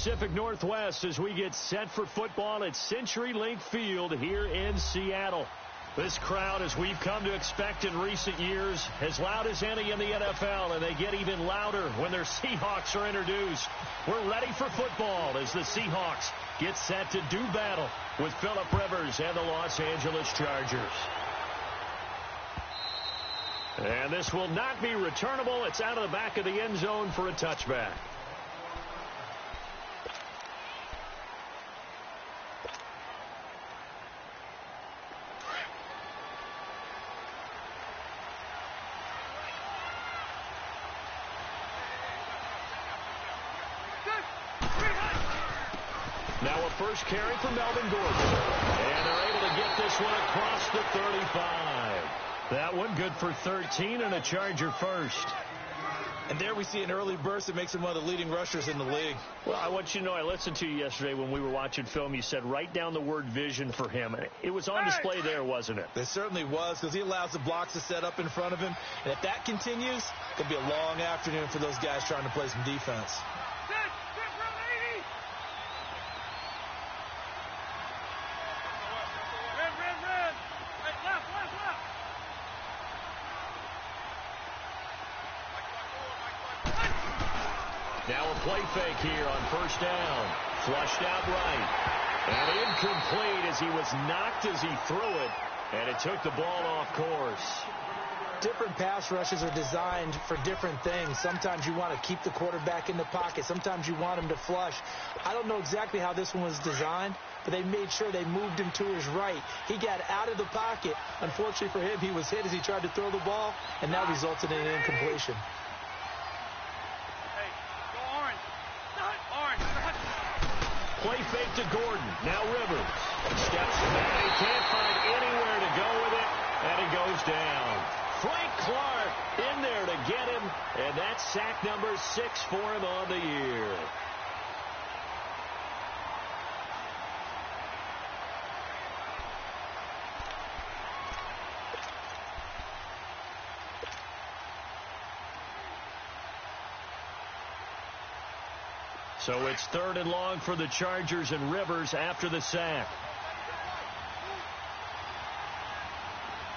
Pacific Northwest as we get set for football at CenturyLink Field here in Seattle. This crowd, as we've come to expect in recent years, as loud as any in the NFL, and they get even louder when their Seahawks are introduced. We're ready for football as the Seahawks get set to do battle with Phillip Rivers and the Los Angeles Chargers. And this will not be returnable. It's out of the back of the end zone for a touchback. Now a first carry for Melvin Gordon. And they're able to get this one across the 35. That one good for 13 and a Charger first. And there we see an early burst that makes him one of the leading rushers in the league. Well, I want you to know, I listened to you yesterday when we were watching film. You said write down the word vision for him. It was on display there, wasn't it? It certainly was, because he allows the blocks to set up in front of him. And if that continues, it could be a long afternoon for those guys trying to play some defense. Now a play fake here on first down. Flushed out right. And incomplete as he was knocked as he threw it. And it took the ball off course. Different pass rushes are designed for different things. Sometimes you want to keep the quarterback in the pocket. Sometimes you want him to flush. I don't know exactly how this one was designed, but they made sure they moved him to his right. He got out of the pocket. Unfortunately for him, he was hit as he tried to throw the ball, and that resulted in an incompletion. Play fake to Gordon. Now Rivers. Steps back. He can't find anywhere to go with it, and it goes down. Frank Clark in there to get him, and that's sack number 6 for him on the year. So it's 3rd and long for the Chargers and Rivers after the sack.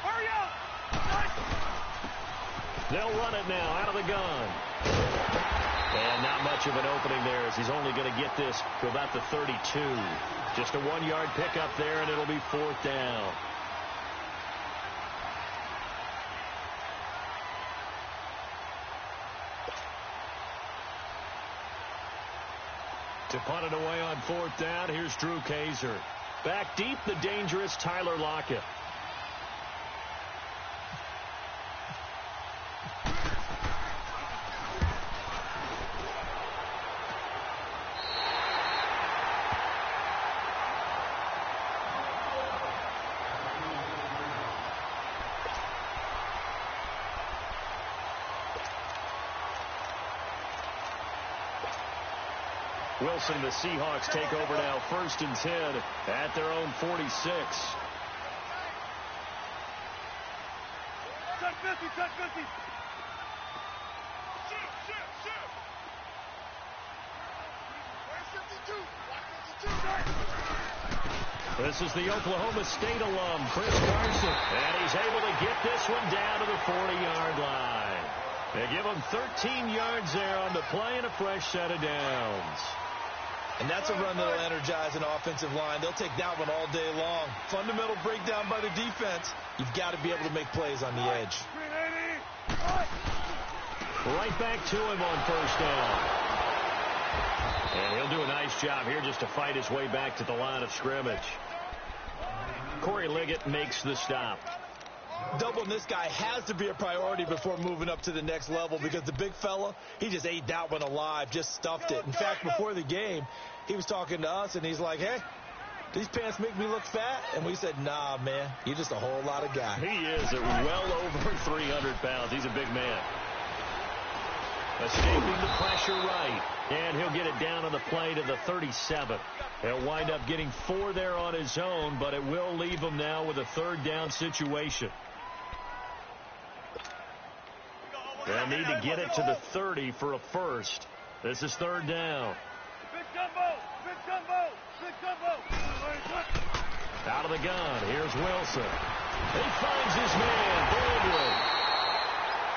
Hurry up! They'll run it now out of the gun. And not much of an opening there as he's only going to get this to about the 32. Just a 1-yard pickup there, and it'll be 4th down. To punt it away on 4th down, here's Drew Kaiser. Back deep, the dangerous Tyler Lockett. Wilson, the Seahawks take over now 1st and 10 at their own 46. Touch 50, touch 50. Shoot, shoot, shoot. Where's 52? This is the Oklahoma State alum, Chris Carson. And he's able to get this one down to the 40-yard line. They give him 13 yards there on the play and a fresh set of downs. And that's a run that will energize an offensive line. They'll take that one all day long. Fundamental breakdown by the defense. You've got to be able to make plays on the edge. Right back to him on 1st down. And he'll do a nice job here just to fight his way back to the line of scrimmage. Corey Liggett makes the stop. Doubling this guy has to be a priority before moving up to the next level, because the big fella, he just ate that one alive, just stuffed it. In fact, before the game, he was talking to us, and he's like, hey, these pants make me look fat? And we said, nah, man, you're just a whole lot of guy. He is at well over 300 pounds. He's a big man. Escaping the pressure right. And he'll get it down on the play to the 37. He'll wind up getting 4 there on his own, but it will leave him now with a 3rd down situation. They'll need to get it to the 30 for a first. This is 3rd down. Big jumbo! Out of the gun, here's Wilson. He finds his man, Baldwin.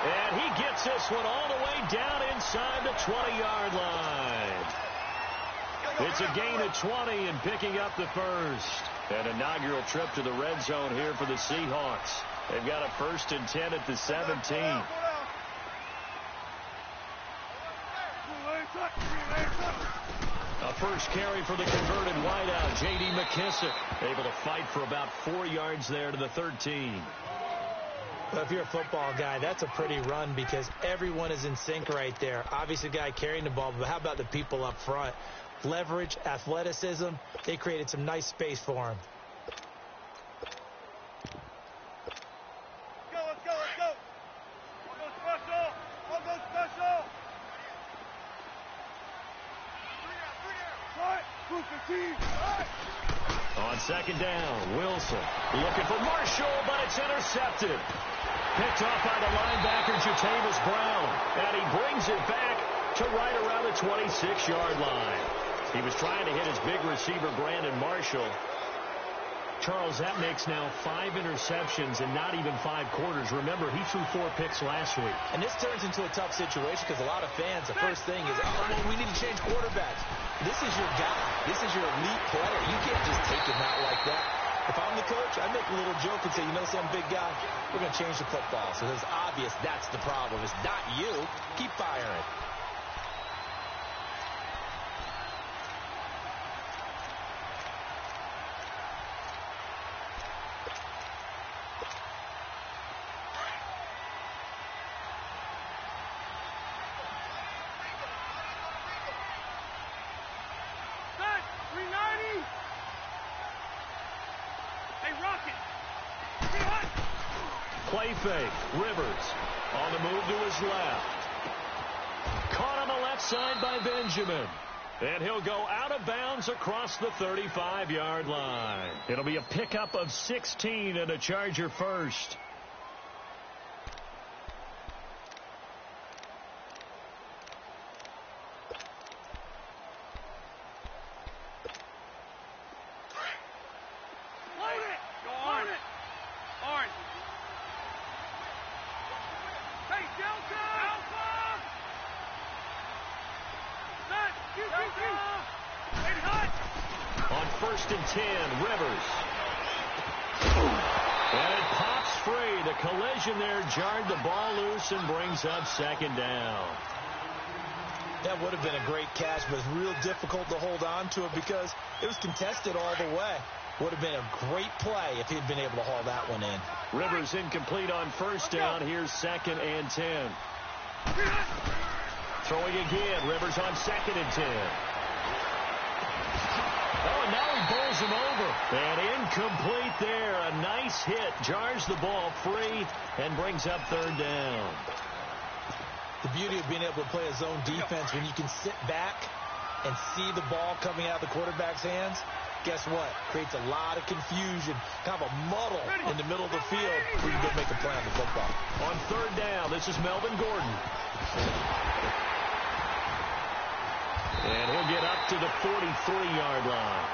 And he gets this one all the way down inside the 20-yard line. It's a gain of 20 and picking up the first. An inaugural trip to the red zone here for the Seahawks. They've got a 1st and 10 at the 17. A first carry for the converted wideout, J.D. McKissick. Able to fight for about 4 yards there to the 13. Well, if you're a football guy, that's a pretty run because everyone is in sync right there. Obviously, the guy carrying the ball, but how about the people up front? Leverage, athleticism, they created some nice space for him. Let's go. I'll go special. On second down, Wilson looking for Marshall, but it's intercepted. Picked off by the linebacker, Jatavis Brown, and he brings it back to right around the 26-yard line. He was trying to hit his big receiver, Brandon Marshall. Charles, that makes now 5 interceptions in not even 5 quarters. Remember, he threw 4 picks last week. And this turns into a tough situation because a lot of fans, the first thing is, oh, we need to change quarterbacks. This is your guy. This is your elite player. You can't just take him out like that. If I'm the coach, I'd make a little joke and say, you know some big guy, we're going to change the football. So it's obvious that's the problem. It's not you. Keep firing. Play fake. Rivers on the move to his left. Caught on the left side by Benjamin. And he'll go out of bounds across the 35-yard line. It'll be a pickup of 16 and a Charger first. On 1st and 10, Rivers. And it pops free. The collision there jarred the ball loose and brings up second down. That would have been a great catch, but it's real difficult to hold on to it because it was contested all the way. Would have been a great play if he'd been able to haul that one in. Rivers incomplete on 1st down. Here's 2nd and 10. Throwing again. Rivers on 2nd and 10. Oh, and now he bowls him over. And incomplete there. A nice hit. Jars the ball free and brings up 3rd down. The beauty of being able to play a zone defense when you can sit back and see the ball coming out of the quarterback's hands, guess what? Creates a lot of confusion, kind of a muddle in the middle of the field where you can go make a play on the football. On 3rd down, this is Melvin Gordon. And he'll get up to the 43-yard line.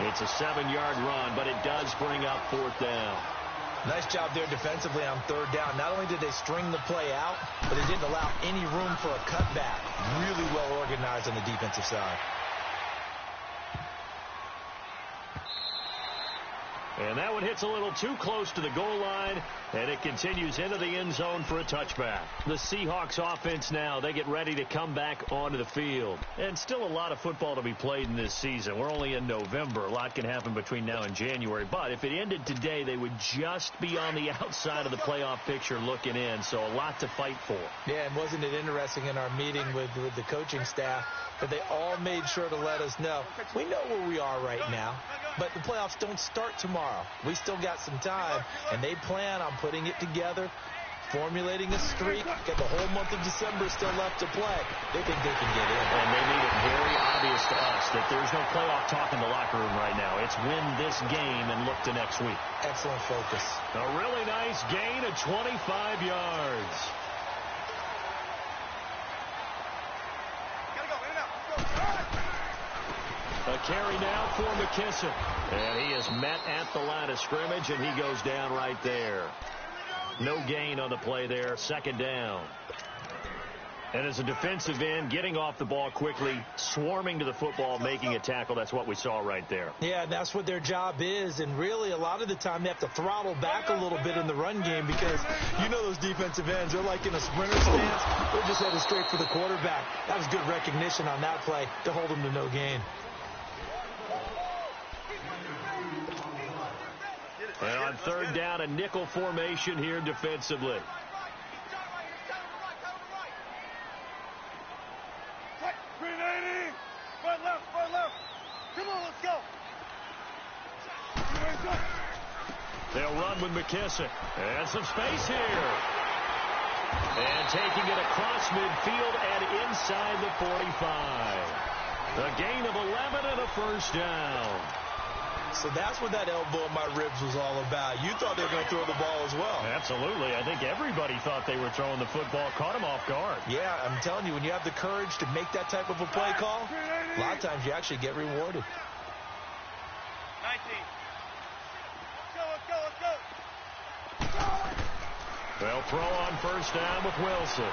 It's a 7-yard run, but it does bring up 4th down. Nice job there defensively on 3rd down. Not only did they string the play out, but they didn't allow any room for a cutback. Really well organized on the defensive side. And that one hits a little too close to the goal line, and it continues into the end zone for a touchback. The Seahawks offense now, they get ready to come back onto the field. And still a lot of football to be played in this season. We're only in November. A lot can happen between now and January. But if it ended today, they would just be on the outside of the playoff picture looking in. So a lot to fight for. Yeah, and wasn't it interesting in our meeting with the coaching staff that they all made sure to let us know, we know where we are right now, but the playoffs don't start tomorrow. We still got some time, and they plan on putting it together, formulating a streak, got the whole month of December still left to play. They think they can get in. And they made it very obvious to us that there's no playoff talk in the locker room right now. It's win this game and look to next week. Excellent focus. A really nice gain of 25 yards. A carry now for McKissick. And he is met at the line of scrimmage, and he goes down right there. No gain on the play there. Second down. And as a defensive end, getting off the ball quickly, swarming to the football, making a tackle, that's what we saw right there. Yeah, that's what their job is. And really, a lot of the time, they have to throttle back a little bit in the run game because you know those defensive ends, they're like in a sprinter stance. They're just headed straight for the quarterback. That was good recognition on that play to hold them to no gain. And on third down, a nickel formation here defensively. Come on, let's go. They'll run with McKissick. And some space here. And taking it across midfield and inside the 45. A gain of 11 and a first down. So that's what that elbow in my ribs was all about. You thought they were going to throw the ball as well. Absolutely. I think everybody thought they were throwing the football. Caught him off guard. Yeah, I'm telling you, when you have the courage to make that type of a play call, a lot of times you actually get rewarded. 19. Let's go. Well, throw on first down with Wilson.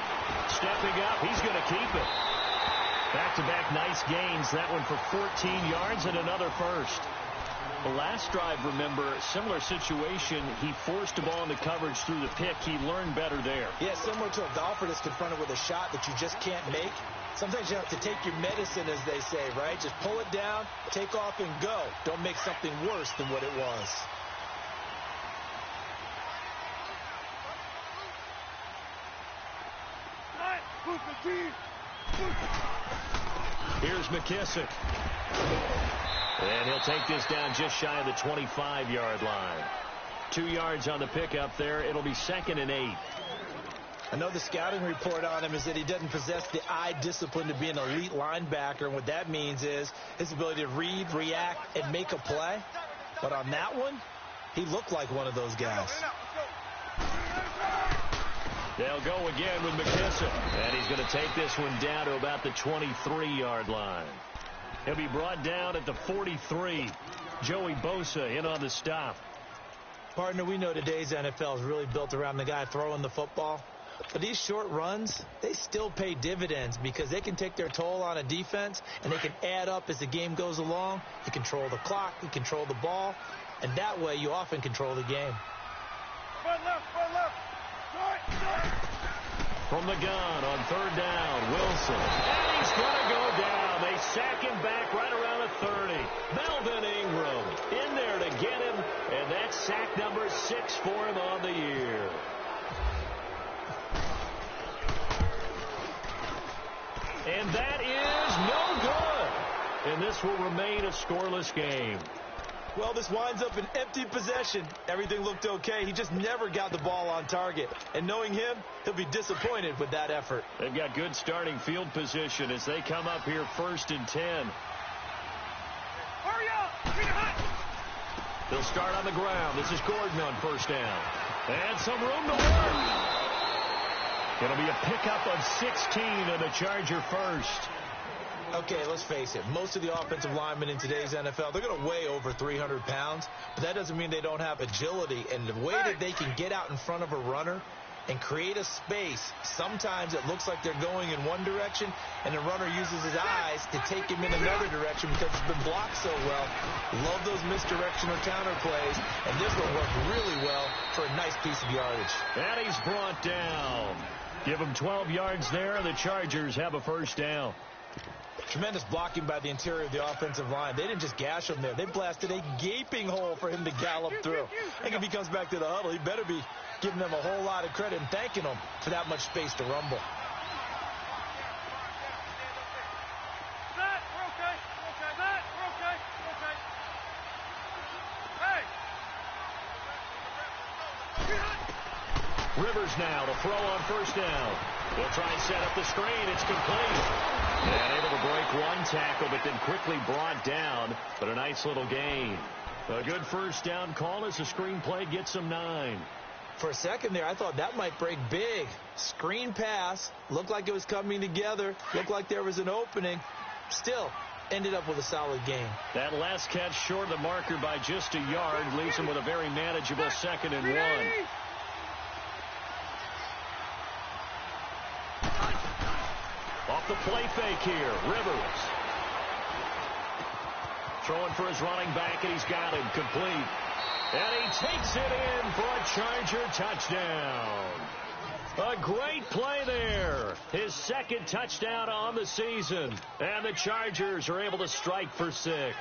Stepping up, he's going to keep it. Back-to-back nice gains. That one for 14 yards and another first. The last drive, remember, similar situation. He forced the ball into coverage through the pick. He learned better there. Yeah, similar to a golfer that's confronted with a shot that you just can't make. Sometimes you have to take your medicine, as they say, right? Just pull it down, take off, and go. Don't make something worse than what it was. Here's McKissick. And he'll take this down just shy of the 25-yard line. 2 yards on the pickup there. It'll be 2nd and 8. I know the scouting report on him is that he doesn't possess the eye discipline to be an elite linebacker. And what that means is his ability to read, react, and make a play. But on that one, he looked like one of those guys. They'll go again with McKissick. And he's going to take this one down to about the 23-yard line. He'll be brought down at the 43. Joey Bosa in on the stop. Partner, we know today's NFL is really built around the guy throwing the football. But these short runs, they still pay dividends because they can take their toll on a defense and they can add up as the game goes along. You control the clock, you control the ball, and that way you often control the game. Front left. From the gun on third down, Wilson. And he's going to go down. They sack him back right around the 30. Melvin Ingram in there to get him. And that's sack number 6 for him on the year. And that is no good. And this will remain a scoreless game. Well, this winds up an empty possession. Everything looked okay. He just never got the ball on target. And knowing him, he'll be disappointed with that effort. They've got good starting field position as they come up here 1st and 10. Hurry up! They'll start on the ground. This is Gordon on first down. And some room to work. It'll be a pickup of 16 and a Charger first. Okay, let's face it. Most of the offensive linemen in today's NFL, they're going to weigh over 300 pounds. But that doesn't mean they don't have agility. And the way that they can get out in front of a runner and create a space, sometimes it looks like they're going in one direction, and the runner uses his eyes to take him in another direction because it's been blocked so well. Love those misdirection or counter plays, and this one worked really well for a nice piece of yardage. And he's brought down. Give him 12 yards there, and the Chargers have a first down. Tremendous blocking by the interior of the offensive line. They didn't just gash him there. They blasted a gaping hole for him to gallop through. I think if he comes back to the huddle, he better be giving them a whole lot of credit and thanking them for that much space to rumble. Matt, we're okay. Matt, we're okay. Hey! Rivers now to throw on first down. They'll try and set up the screen. It's complete. And able to break one tackle, but then quickly brought down. But a nice little gain. A good first down call as the screen play gets them 9. For a second there, I thought that might break big. Screen pass. Looked like it was coming together. Looked like there was an opening. Still, ended up with a solid game. That last catch short of the marker by just a yard leaves him with a very manageable 2nd and 1. Off the play fake here, Rivers. Throwing for his running back, and he's got him complete. And he takes it in for a Charger touchdown. A great play there. His 2nd touchdown on the season. And the Chargers are able to strike for 6.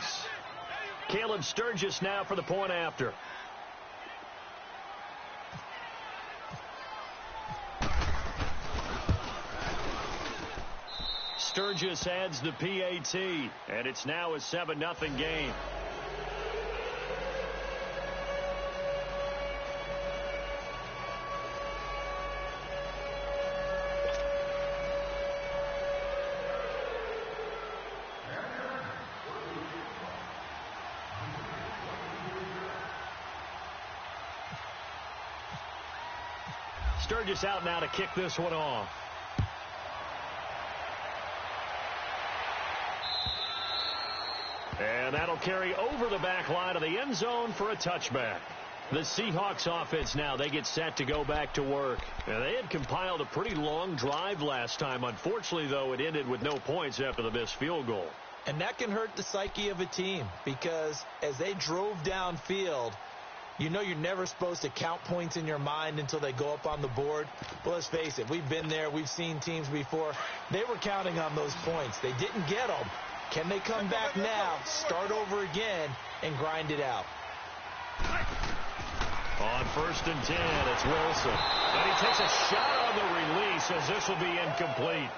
Caleb Sturgis now for the point after. Sturgis adds the PAT, and it's now a 7-0 game. Sturgis out now to kick this one off. And that'll carry over the back line of the end zone for a touchback. The Seahawks offense now, they get set to go back to work. And they had compiled a pretty long drive last time. Unfortunately, though, it ended with no points after the missed field goal. And that can hurt the psyche of a team because as they drove downfield, you know you're never supposed to count points in your mind until they go up on the board. But let's face it, we've been there. We've seen teams before. They were counting on those points. They didn't get them. Can they come back now, start over again, and grind it out? On 1st and 10, it's Wilson. And he takes a shot on the release as this will be incomplete.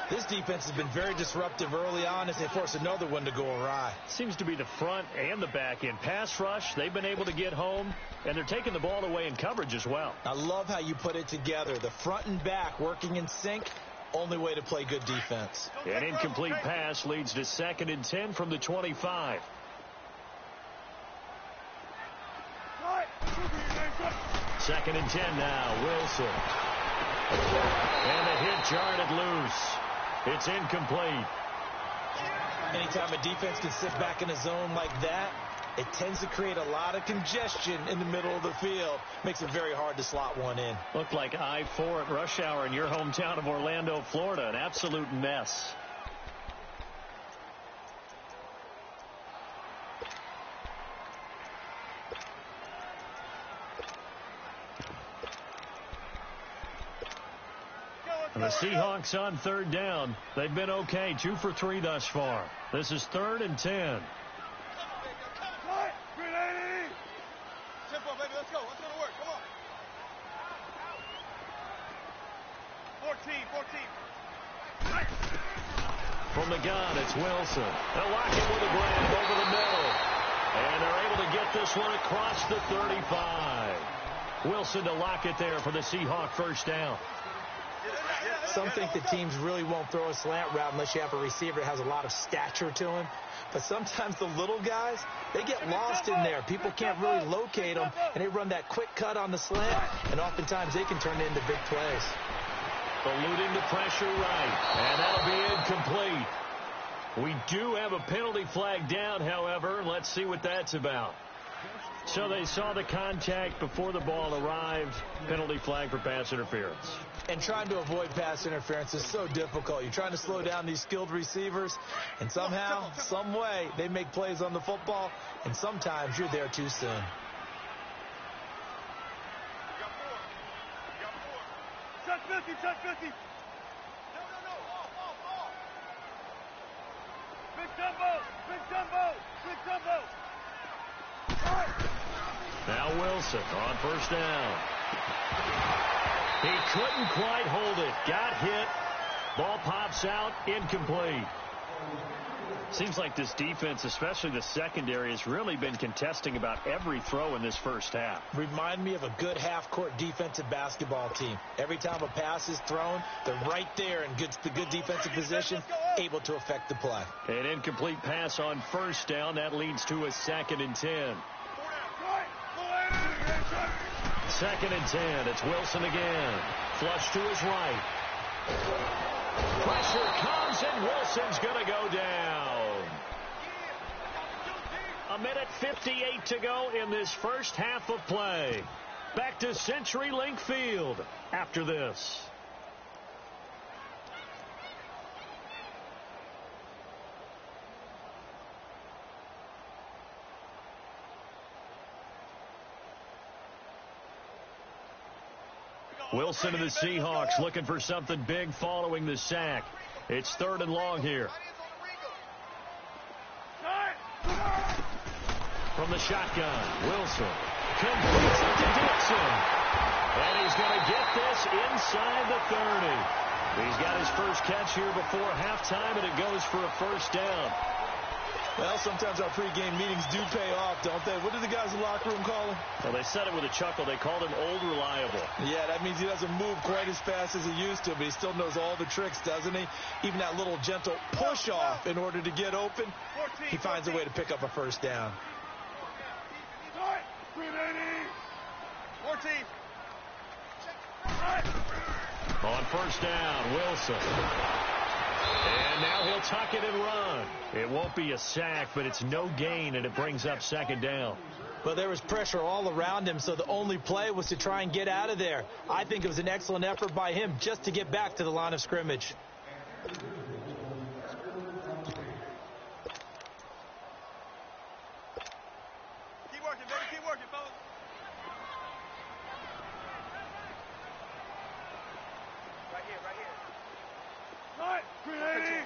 This defense has been very disruptive early on as they force another one to go awry. Seems to be the front and the back end. Pass rush, they've been able to get home, and they're taking the ball away in coverage as well. I love how you put it together. The front and back working in sync. Only way to play good defense. An incomplete pass leads to 2nd and 10 from the 25. Second and 10 now, Wilson. And the hit jarred loose. It's incomplete. Anytime a defense can sit back in a zone like that, it tends to create a lot of congestion in the middle of the field. Makes it very hard to slot one in. Looked like I-4 at rush hour in your hometown of Orlando, Florida. An absolute mess. And the Seahawks on 3rd down. They've been okay. 2 for 3 thus far. This is 3rd and 10. Tempo, baby, let's go. Let's go to work. Come on. 14. From the gun, it's Wilson. They'll lock it with a grab over the middle. And they're able to get this one across the 35. Wilson to lock it there for the Seahawk 1st down. Some think the teams really won't throw a slant route unless you have a receiver that has a lot of stature to him. But sometimes the little guys, they get lost in there. People can't really locate them, and they run that quick cut on the slant, and oftentimes they can turn it into big plays. Eluding the pressure right, and that'll be incomplete. We do have a penalty flag down, however, and let's see what that's about. So they saw the contact before the ball arrived. Penalty flag for pass interference. And trying to avoid pass interference is so difficult. You're trying to slow down these skilled receivers, and somehow, some way, they make plays on the football, and sometimes you're there too soon. Touch 50, touch 50. No. All. Big jumbo. Now Wilson on 1st down. He couldn't quite hold it. Got hit. Ball pops out. Incomplete. Seems like this defense, especially the secondary, has really been contesting about every throw in this 1st half. Remind me of a good half-court defensive basketball team. Every time a pass is thrown, they're right there in the good defensive position, able to affect the play. An incomplete pass on 1st down. That leads to a 2nd and 10. 2nd and 10. It's Wilson again. Flush to his right. Pressure comes, and Wilson's going to go down. 1:58 to go in this first half of play. Back to CenturyLink Field after this. Wilson and the Seahawks looking for something big following the sack. It's 3rd and long here. From the shotgun, Wilson completes it to Dixon. And he's going to get this inside the 30. He's got his first catch here before halftime, and it goes for a first down. Well, sometimes our pregame meetings do pay off, don't they? What did the guys in the locker room call him? Well, they said it with a chuckle. They called him Old Reliable. Yeah, that means he doesn't move quite as fast as he used to, but he still knows all the tricks, doesn't he? Even that little gentle push-off in order to get open, he finds a way to pick up a first down. 14. On first down, Wilson. And now he'll tuck it and run. It won't be a sack, but it's no gain, and it brings up 2nd down. Well, there was pressure all around him, so the only play was to try and get out of there. I think it was an excellent effort by him just to get back to the line of scrimmage. Keep working, baby. Keep working, fellas. Right here, right here. All right, 380.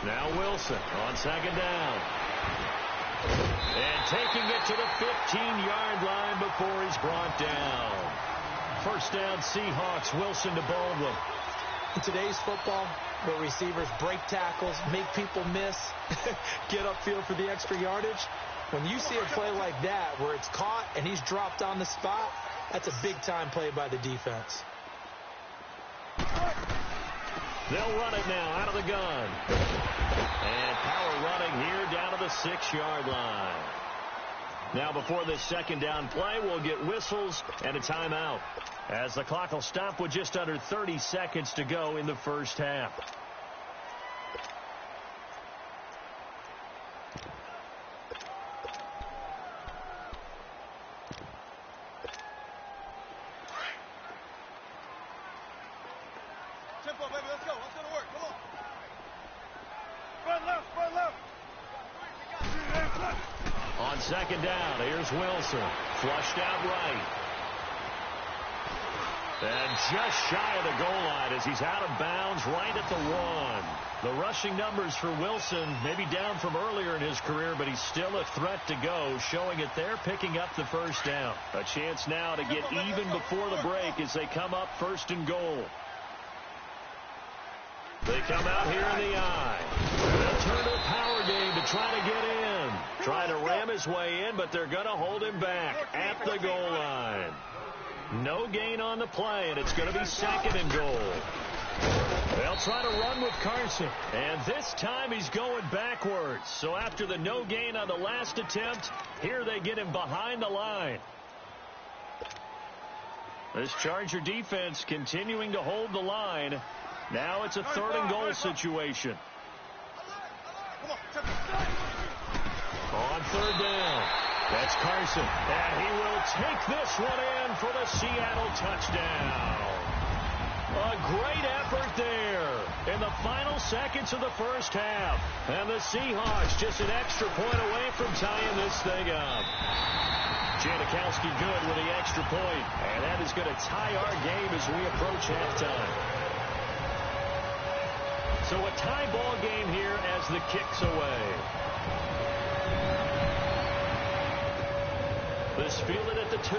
Now Wilson on 2nd down. And taking it to the 15-yard line before he's brought down. First down, Seahawks. Wilson to Baldwin. In today's football, where receivers break tackles, make people miss, get upfield for the extra yardage, when you see a play like that where it's caught and he's dropped on the spot, that's a big-time play by the defense. They'll run it now out of the gun. And power running here down to the 6-yard line. Now before this 2nd down play, we'll get whistles and a timeout, as the clock will stop with just under 30 seconds to go in the first half. Tempo, baby. Let's go. Let's go to work. Come on. Front left, front left. On 2nd down, here's Wilson. Flushed out right. And just shy of the goal line as he's out of bounds right at the 1. The rushing numbers for Wilson maybe down from earlier in his career, but he's still a threat to go, showing it there, picking up the first down. A chance now to get even before the break as they come up 1st and goal. They come out here in the eye. They'll turn to a power game to try to get in. Trying to ram his way in, but they're going to hold him back at the goal line. No gain on the play, and it's going to be 2nd and goal. They'll try to run with Carson, and this time he's going backwards. So after the no gain on the last attempt, here they get him behind the line. This Charger defense continuing to hold the line. Now it's a 3rd and goal situation. On 3rd down, that's Carson. And he will take this one in for the Seattle touchdown. A great effort there in the final seconds of the first half. And the Seahawks just an extra point away from tying this thing up. Janikowski good with the extra point. And that is going to tie our game as we approach halftime. So a tie ball game here as the kick's away. This fielded at the 2.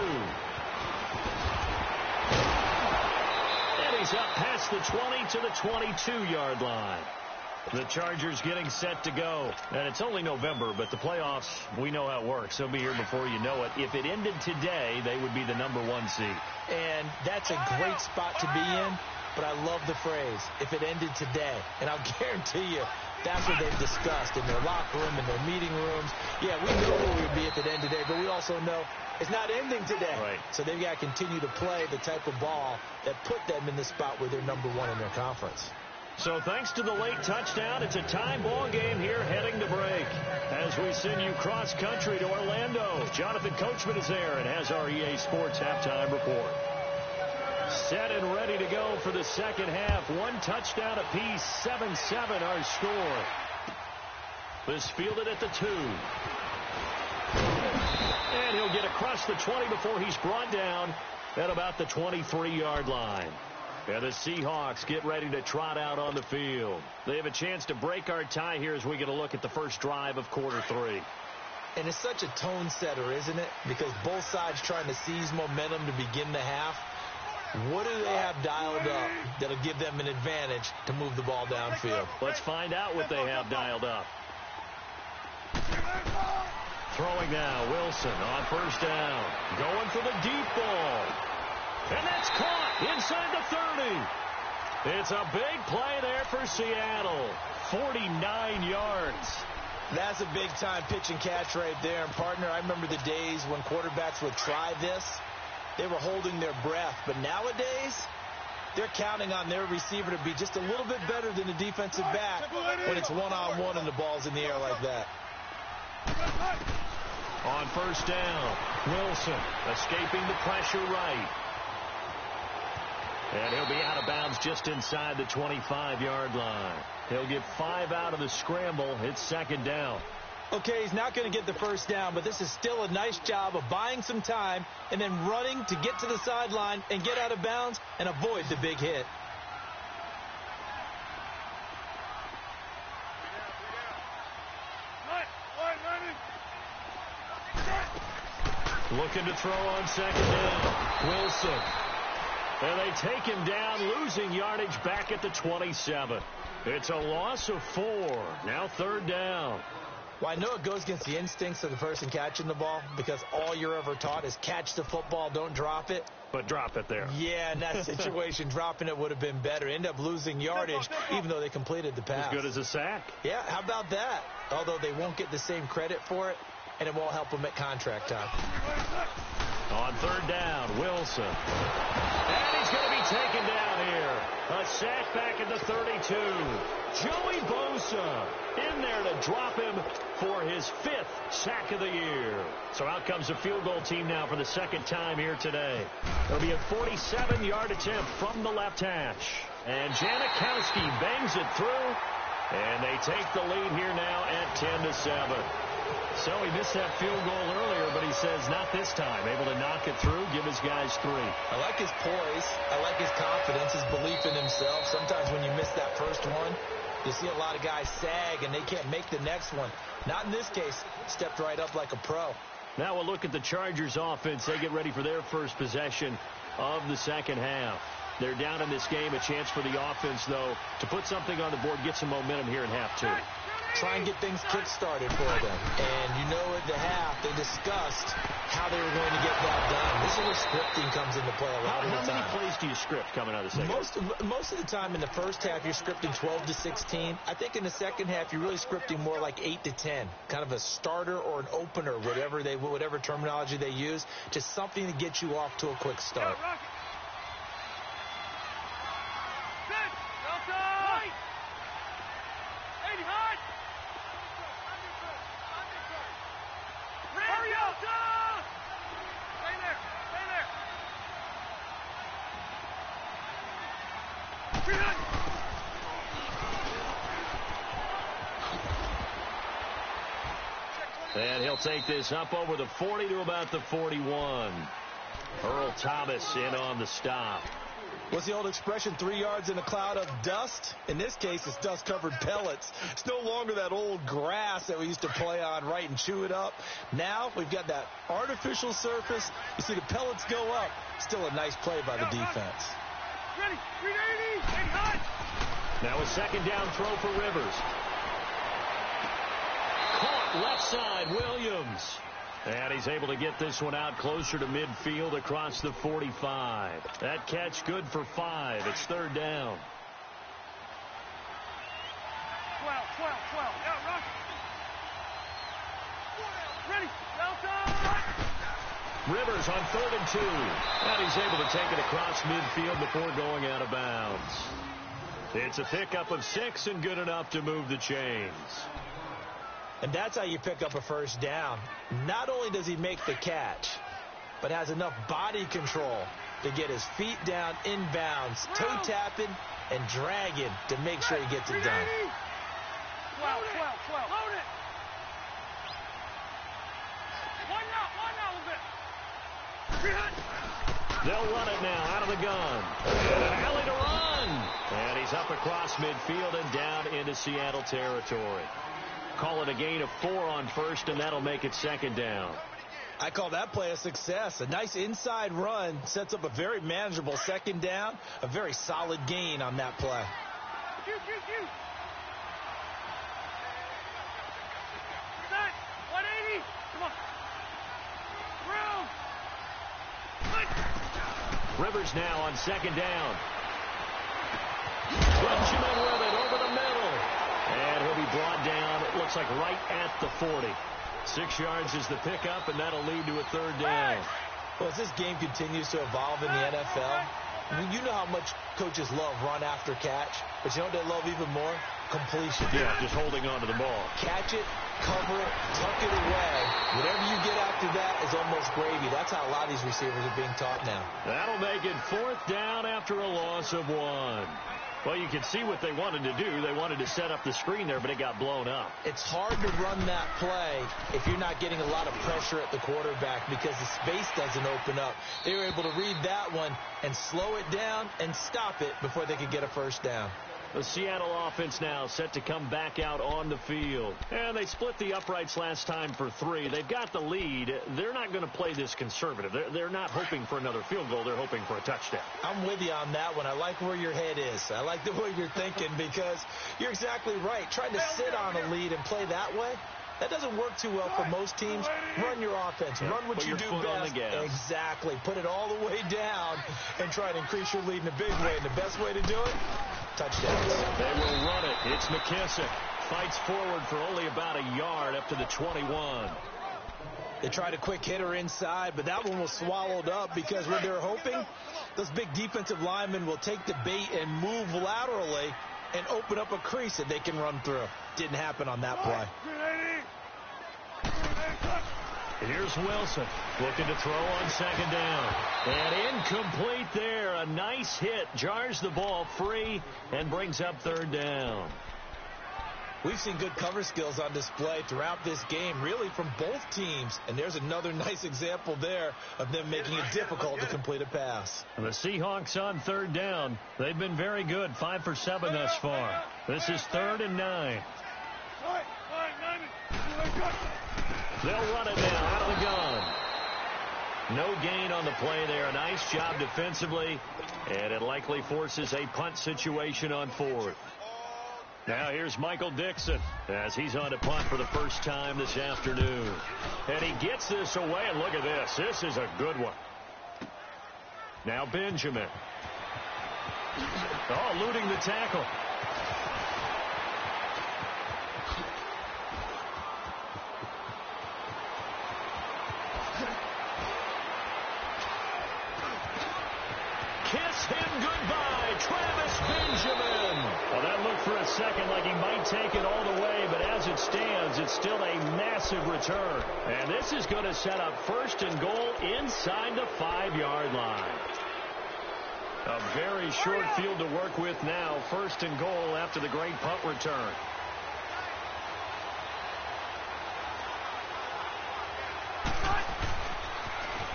And he's up past the 20 to the 22-yard line. The Chargers getting set to go. And it's only November, but the playoffs, we know how it works. They'll be here before you know it. If it ended today, they would be the #1 seed. And that's a great spot to be in. But I love the phrase, if it ended today. And I'll guarantee you, that's what they've discussed in their locker room, in their meeting rooms. Yeah, we know where we'd be if it ended today, but we also know It's not ending today. Right. So they've got to continue to play the type of ball that put them in the spot where they're number one in their conference. So thanks to the late touchdown, it's a tie ball game here heading to break. As we send you cross country to Orlando, Jonathan Coachman is there and has our EA Sports halftime report. Set and ready to go for the second half. One touchdown apiece, 7-7 our score. This fielded at the 2. And he'll get across the 20 before he's brought down at about the 23-yard line. And the Seahawks get ready to trot out on the field. They have a chance to break our tie here as we get a look at the first drive of quarter 3. And it's such a tone setter, isn't it? Because both sides trying to seize momentum to begin the half. What do they have dialed up that'll give them an advantage to move the ball downfield? Let's find out what they have dialed up. Throwing now, Wilson on first down. Going for the deep ball. And that's caught inside the 30. It's a big play there for Seattle. 49 yards. That's a big-time pitch and catch right there. And, partner, I remember the days when quarterbacks would try this. They were holding their breath. But nowadays, they're counting on their receiver to be just a little bit better than the defensive back when it's one-on-one and the ball's in the air like that. On first down, Wilson escaping the pressure right. And he'll be out of bounds just inside the 25-yard line. He'll get 5 out of the scramble. It's second down. Okay, he's not going to get the first down, but this is still a nice job of buying some time and then running to get to the sideline and get out of bounds and avoid the big hit. Looking to throw on second down. Wilson. And they take him down, losing yardage back at the 27. It's a loss of 4. Now third down. Well, I know it goes against the instincts of the person catching the ball because all you're ever taught is catch the football, don't drop it. But drop it there. Yeah, in that situation, dropping it would have been better. End up losing yardage, even though they completed the pass. As good as a sack. Yeah, how about that? Although they won't get the same credit for it, and it won't help them at contract time. On third down, Wilson. And he's going to be taken down here. A sack back at the 32. Joey Bosa in there to drop him for his 5th sack of the year. So out comes the field goal team now for the second time here today. It'll be a 47-yard attempt from the left hash. And Janikowski bangs it through. And they take the lead here now at 10-7. So he missed that field goal earlier, but he says not this time. Able to knock it through, give his guys 3. I like his poise. I like his confidence, his belief in himself. Sometimes when you miss that first one, you see a lot of guys sag and they can't make the next one. Not in this case. Stepped right up like a pro. Now we'll look at the Chargers offense. They get ready for their first possession of the second half. They're down in this game. A chance for the offense, though, to put something on the board, get some momentum here in half 2. Try and get things kick-started for them. And you know at the half, they discussed how they were going to get that done. This is where scripting comes into play a lot of the time. How many plays do you script coming out of the second? Most of the time in the first half, you're scripting 12 to 16. I think in the second half, you're really scripting more like 8 to 10. Kind of a starter or an opener, whatever terminology they use, just something to get you off to a quick start. And he'll take this up over the 40 to about the 41. Earl Thomas in on the stop. What's the old expression, 3 yards in a cloud of dust? In this case, it's dust-covered pellets. It's no longer that old grass that we used to play on, right, and chew it up. Now we've got that artificial surface. You see the pellets go up. Still a nice play by the defense. Ready, 380, hot. Now a second down throw for Rivers. Caught left side, Williams. And he's able to get this one out closer to midfield across the 45. That catch good for 5. It's third down. 12. Yeah, run. Ready. Outside. Rivers on 3rd and 2. And he's able to take it across midfield before going out of bounds. It's a pickup of 6 and good enough to move the chains. And that's how you pick up a first down. Not only does he make the catch, but has enough body control to get his feet down inbounds, toe tapping and dragging to make sure he gets it done. 12. Load it. One out a bit. They'll run it now out of the gun. And an alley to run. And he's up across midfield and down into Seattle territory. Call it a gain of 4 on 1st, and that'll make it 2nd down. I call that play a success. A nice inside run sets up a very manageable 2nd down. A very solid gain on that play. Shoot. Set. 180. Come on. Room. Rivers now on 2nd down. Benjamin with it over the middle. And he'll be brought down, it looks like right at the 40. 6 yards is the pickup, and that'll lead to a 3rd down. Well, as this game continues to evolve in the NFL, I mean, you know how much coaches love run after catch, but you know what they love even more? Completion. Yeah, just holding on to the ball. Catch it, cover it, tuck it away. Whatever you get after that is almost gravy. That's how a lot of these receivers are being taught now. That'll make it 4th down after a loss of 1. Well, you can see what they wanted to do. They wanted to set up the screen there, but it got blown up. It's hard to run that play if you're not getting a lot of pressure at the quarterback because the space doesn't open up. They were able to read that one and slow it down and stop it before they could get a 1st down. The Seattle offense now set to come back out on the field. And they split the uprights last time for 3. They've got the lead. They're not going to play this conservative. They're not hoping for another field goal. They're hoping for a touchdown. I'm with you on that one. I like where your head is. I like the way you're thinking because you're exactly right. Trying to sit on a lead and play that way, that doesn't work too well for most teams. Run your offense. Run what you do best. Exactly. Put it all the way down and try to increase your lead in a big way. And the best way to do it, touchdowns. They will run it. It's McKissick. Fights forward for only about a yard up to the 21. They tried a quick hitter inside, but that one was swallowed up because what they're hoping, those big defensive linemen will take the bait and move laterally and open up a crease that they can run through. Didn't happen on that play. Here's Wilson looking to throw on 2nd down. And incomplete there. A nice hit. Jars the ball free and brings up 3rd down. We've seen good cover skills on display throughout this game, really from both teams. And there's another nice example there of them making it difficult to complete a pass. And the Seahawks on 3rd down. They've been very good. 5 for 7 thus far. This is 3rd and 9. They'll run it now out of the gun. No gain on the play there. A nice job defensively. And it likely forces a punt situation on 4th. Now here's Michael Dixon as he's on to punt for the first time this afternoon. And he gets this away, and look at this. This is a good one. Now Benjamin. Oh, eluding the tackle. Kiss him goodbye, Travis Benjamin. Well, that looked for a second like he might take it all the way, but as it stands, it's still a massive return. And this is going to set up 1st and goal inside the 5-yard line. A very short field to work with now. 1st and goal after the great punt return.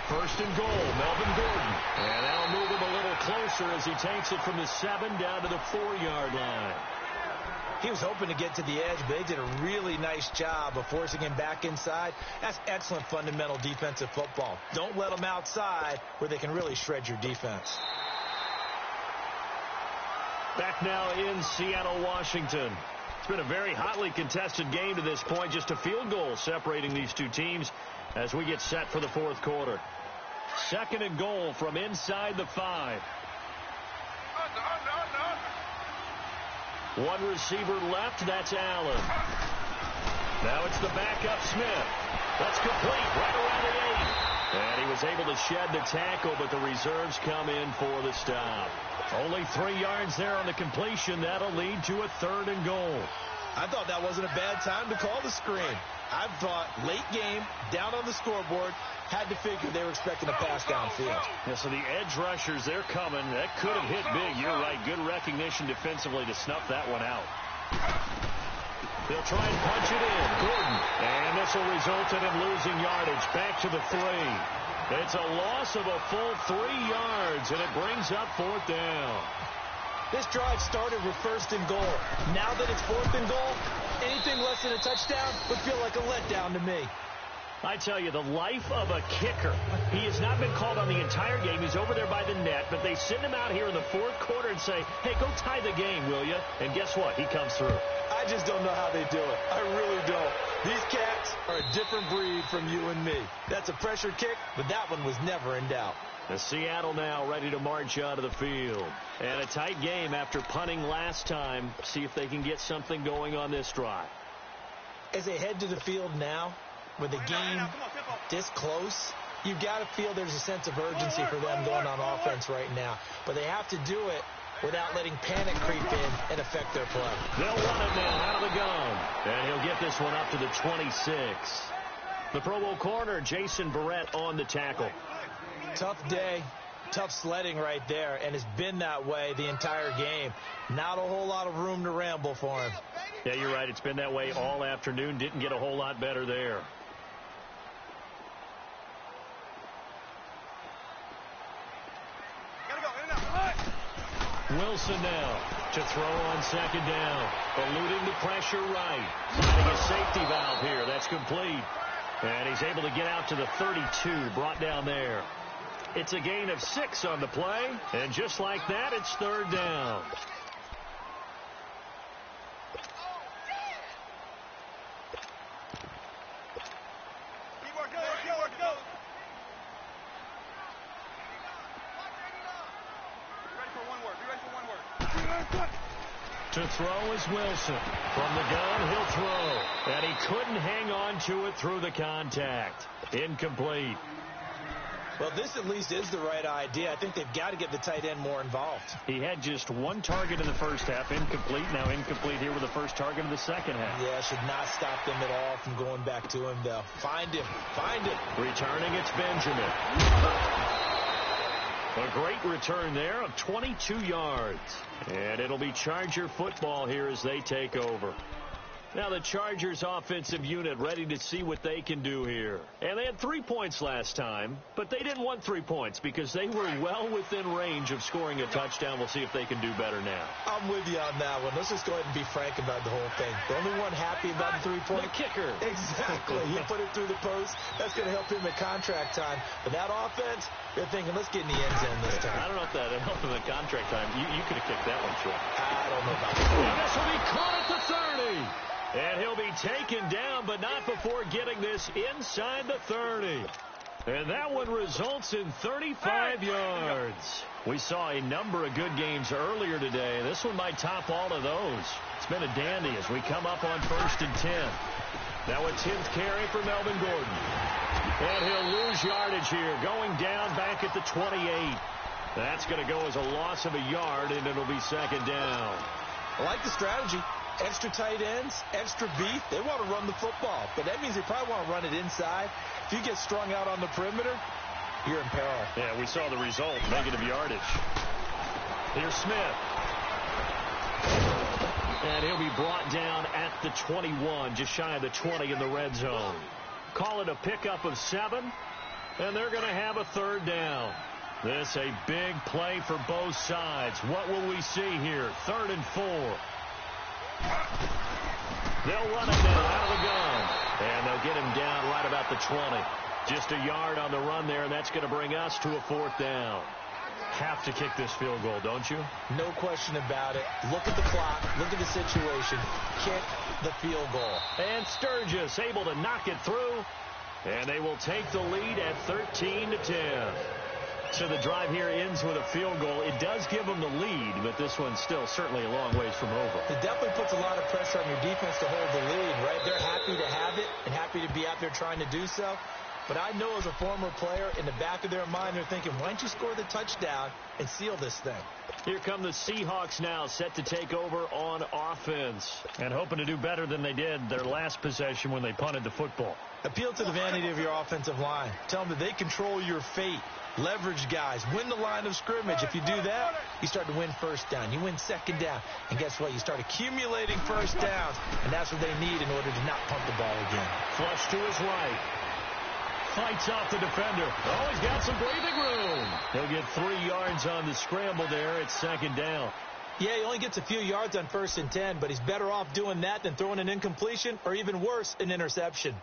First and goal, Melvin Gordon. And that'll move him a little closer as he takes it from the 7 down to the 4-yard line. He was hoping to get to the edge, but they did a really nice job of forcing him back inside. That's excellent fundamental defensive football. Don't let them outside where they can really shred your defense. Back now in Seattle, Washington. It's been a very hotly contested game to this point. Just a field goal separating these two teams as we get set for the 4th quarter. 2nd and goal from inside the 5. One receiver left. That's Allen. Now it's the backup Smith. That's complete right around the 8. And he was able to shed the tackle, but the reserves come in for the stop. Only 3 yards there on the completion. That'll lead to a 3rd and goal. I thought that wasn't a bad time to call the screen. I thought late game, down on the scoreboard, had to figure they were expecting a pass downfield. Yeah, so the edge rushers, they're coming. That could have hit big. You're right. Good recognition defensively to snuff that one out. They'll try and punch it in. Gordon. And this will result in him losing yardage. Back to the 3. It's a loss of a full 3 yards, and it brings up 4th down. This drive started with 1st and goal. Now that it's 4th and goal, anything less than a touchdown would feel like a letdown to me. I tell you, the life of a kicker. He has not been called on the entire game. He's over there by the net, but they send him out here in the 4th quarter and say, hey, go tie the game, will you? And guess what? He comes through. I just don't know how they do it. I really don't. These cats are a different breed from you and me. That's a pressure kick, but that one was never in doubt. The Seattle now ready to march out of the field. And a tight game after punting last time. See if they can get something going on this drive. As they head to the field now, with the game this close, you've got to feel there's a sense of urgency for them going on offense right now. But they have to do it without letting panic creep in and affect their play. They'll run it now out of the gun. And he'll get this one up to the 26. The Pro Bowl corner, Jason Barrett, on the tackle. Tough day, tough sledding right there, and it's been that way the entire game. Not a whole lot of room to ramble for him. Yeah, you're right. It's been that way all afternoon. Didn't get a whole lot better there. Wilson now to throw on 2nd down. Eluding the pressure right. Finding a safety valve here. That's complete. And he's able to get out to the 32. Brought down there. It's a gain of 6 on the play. And just like that, it's 3rd down. To throw is Wilson. From the gun, he'll throw. And he couldn't hang on to it through the contact. Incomplete. Well, this at least is the right idea. I think they've got to get the tight end more involved. He had just 1 target in the first half. Incomplete. Now incomplete here with the first target of the second half. Yeah, should not stop them at all from going back to him, though. Find him. Find him. Returning, it's Benjamin. A great return there of 22 yards. And it'll be Charger football here as they take over. Now the Chargers offensive unit ready to see what they can do here. And they had 3 points last time, but they didn't want 3 points because they were well within range of scoring a touchdown. We'll see if they can do better now. I'm with you on that one. Let's just go ahead and be frank about the whole thing. The only one happy about the 3-point? The kicker. Exactly. He put it through the post. That's going to help him at contract time. But that offense, they're thinking, let's get in the end zone this time. I don't know if that helped him at contract time. You could have kicked that one short. I don't know about that. And this will be caught at the 30. And he'll be taken down, but not before getting this inside the 30. And that one results in 35 yards. We saw a number of good games earlier today. This one might top all of those. It's been a dandy as we come up on 1st and 10. Now a 10th carry for Melvin Gordon. And he'll lose yardage here, going down back at the 28. That's going to go as a loss of a yard, and it'll be 2nd down. I like the strategy. Extra tight ends, extra beef. They want to run the football, but that means they probably want to run it inside. If you get strung out on the perimeter, you're in peril. Yeah, we saw the result, negative yardage. Here's Smith. And he'll be brought down at the 21, just shy of the 20 in the red zone. Call it a pickup of 7, and they're going to have a 3rd down. This a big play for both sides. What will we see here? 3rd and 4. They'll run it now out of the gun. And they'll get him down right about the 20. Just a yard on the run there, and that's going to bring us to a 4th down. Have to kick this field goal, don't you? No question about it. Look at the clock. Look at the situation. Kick the field goal. And Sturgis able to knock it through. And they will take the lead at 13-10. So the drive here ends with a field goal. It does give them the lead, but this one's still certainly a long ways from over. It definitely puts a lot of pressure on your defense to hold the lead, right? They're happy to have it and happy to be out there trying to do so. But I know as a former player, in the back of their mind, they're thinking, why don't you score the touchdown and seal this thing? Here come the Seahawks now, set to take over on offense. And hoping to do better than they did their last possession when they punted the football. Appeal to the vanity of your offensive line. Tell them that they control your fate. Leverage guys. Win the line of scrimmage. If you do that, you start to win first down. You win second down. And guess what? You start accumulating first downs. And that's what they need in order to not punt the ball again. Flush to his right. Fights off the defender. Oh, he's got some breathing room. He'll get 3 yards on the scramble there. It's second down. Yeah, he only gets a few yards on 1st and 10, but he's better off doing that than throwing an incompletion or even worse, an interception.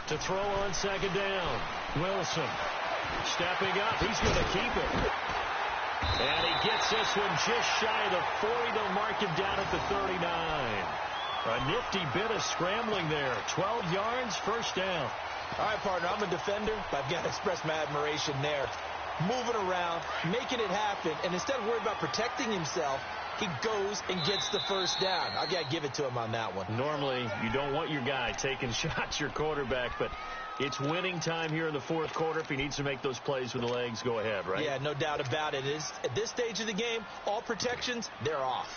To throw on second down. Wilson stepping up. He's going to keep it. And he gets this one just shy of the 40. They'll mark him down at the 39. A nifty bit of scrambling there. 12 yards, first down. All right, partner, I'm a defender, but I've got to express my admiration there. Moving around, making it happen, and instead of worrying about protecting himself, he goes and gets the first down. I've got to give it to him on that one. Normally, you don't want your guy taking shots, your quarterback, but it's winning time here in the fourth quarter. If he needs to make those plays with the legs, go ahead, right? Yeah, no doubt about it. At this stage of the game, all protections, they're off.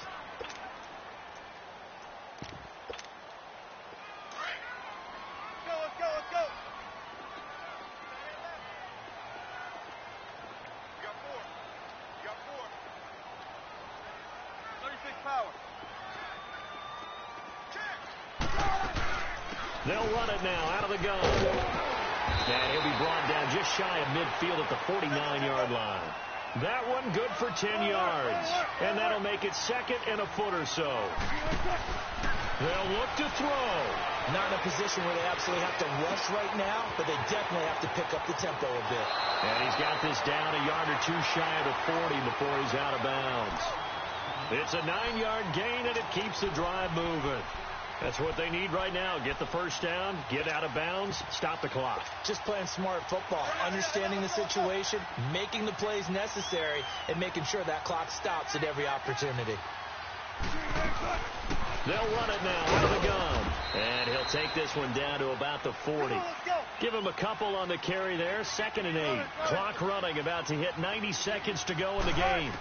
Let's go. You got four. 36 power. They'll run it now out of the gun. And he'll be brought down just shy of midfield at the 49-yard line. That one good for 10 yards. And that'll make it second and a foot or so. They'll look to throw. Not in a position where they absolutely have to rush right now, but they definitely have to pick up the tempo a bit. And he's got this down a yard or two shy of the 40 before he's out of bounds. It's a 9-yard gain, and it keeps the drive moving. That's what they need right now. Get the first down, get out of bounds, stop the clock. Just playing smart football, understanding the situation, making the plays necessary, and making sure that clock stops at every opportunity. They'll run it now out of the gun. And he'll take this one down to about the 40. Give him a couple on the carry there. 2nd and 8. Clock running, about to hit 90 seconds to go in the game.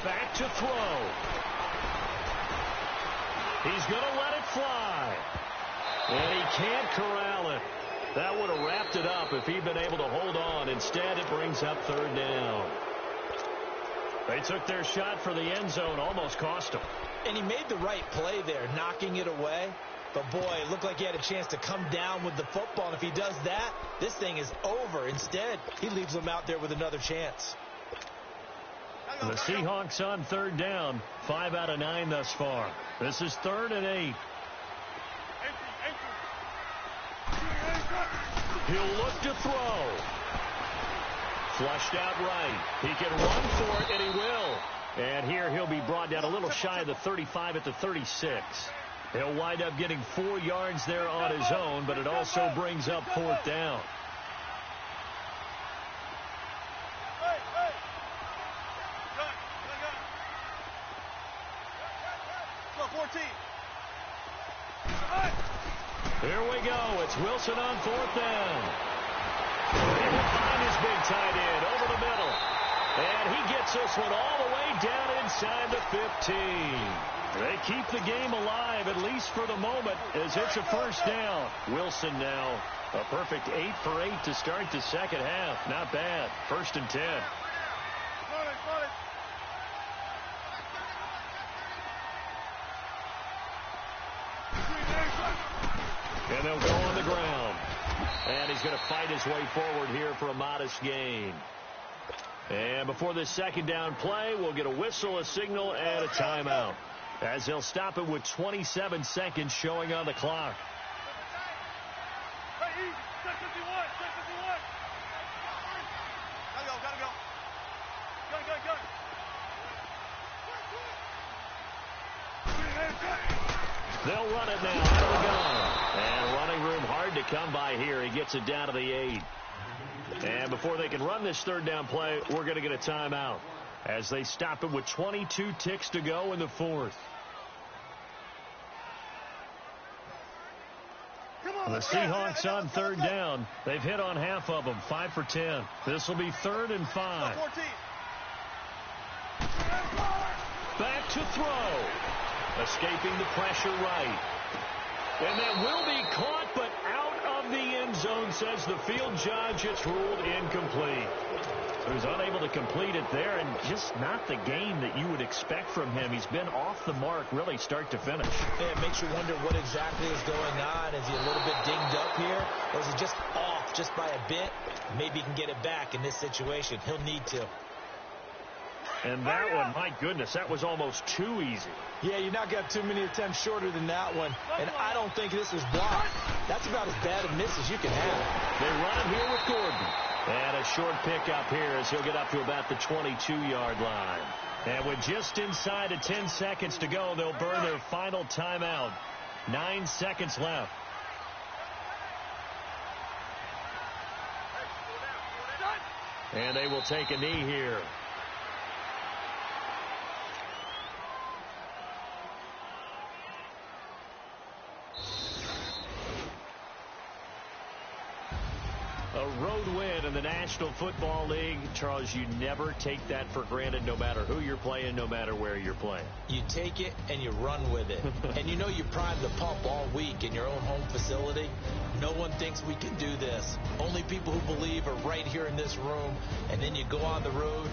Back to throw. He's going to let it fly. And he can't corral it. That would have wrapped it up if he'd been able to hold on. Instead, it brings up 3rd down. They took their shot for the end zone, almost cost him. And he made the right play there, knocking it away. But, boy, it looked like he had a chance to come down with the football. And if he does that, this thing is over. Instead, he leaves them out there with another chance. The Seahawks on 3rd down. 5 out of 9 thus far. This is 3rd and 8. He'll look to throw. Flushed out right. He can run for it, and he will. And here he'll be brought down a little shy of the 35 at the 36. He'll wind up getting 4 yards there on his own, but it also brings up 4th down. Here we go. It's Wilson on 4th down. And he'll find his big tight end over the middle. And he gets this one all the way down inside the 15. They keep the game alive, at least for the moment, as it's a 1st down. Wilson now a perfect 8 for 8 to start the second half. Not bad. 1st and 10. And they'll go on the ground. And he's going to fight his way forward here for a modest gain. And before this second down play, we'll get a whistle, a signal, and a timeout, as they'll stop it with 27 seconds showing on the clock. They'll run it now out of the gun. And running room hard to come by here. He gets it down to the 8. And before they can run this third down play, we're going to get a timeout, as they stop it with 22 ticks to go in the fourth. The Seahawks on third down. They've hit on half of them, 5 for 10. This will be 3rd and 5. Back to throw. Escaping the pressure right. And that will be caught, but out of the end zone, says the field judge. It's ruled incomplete. He was unable to complete it there, and just not the game that you would expect from him. He's been off the mark, really, start to finish. Yeah, it makes you wonder what exactly is going on. Is he a little bit dinged up here, or is he just off just by a bit? Maybe he can get it back in this situation. He'll need to. And that one, my goodness, that was almost too easy. Yeah, you're not going to have too many attempts shorter than that one. And I don't think this was blocked. That's about as bad a miss as you can have. They run it here with Gordon. And a short pickup here as he'll get up to about the 22-yard line. And with just inside of 10 seconds to go, they'll burn their final timeout. 9 seconds left. And they will take a knee here. A road win in the National Football League. Charles, you never take that for granted, no matter who you're playing, no matter where you're playing. You take it and you run with it. And you know you primed the pump all week in your own home facility. No one thinks we can do this. Only people who believe are right here in this room. And then you go on the road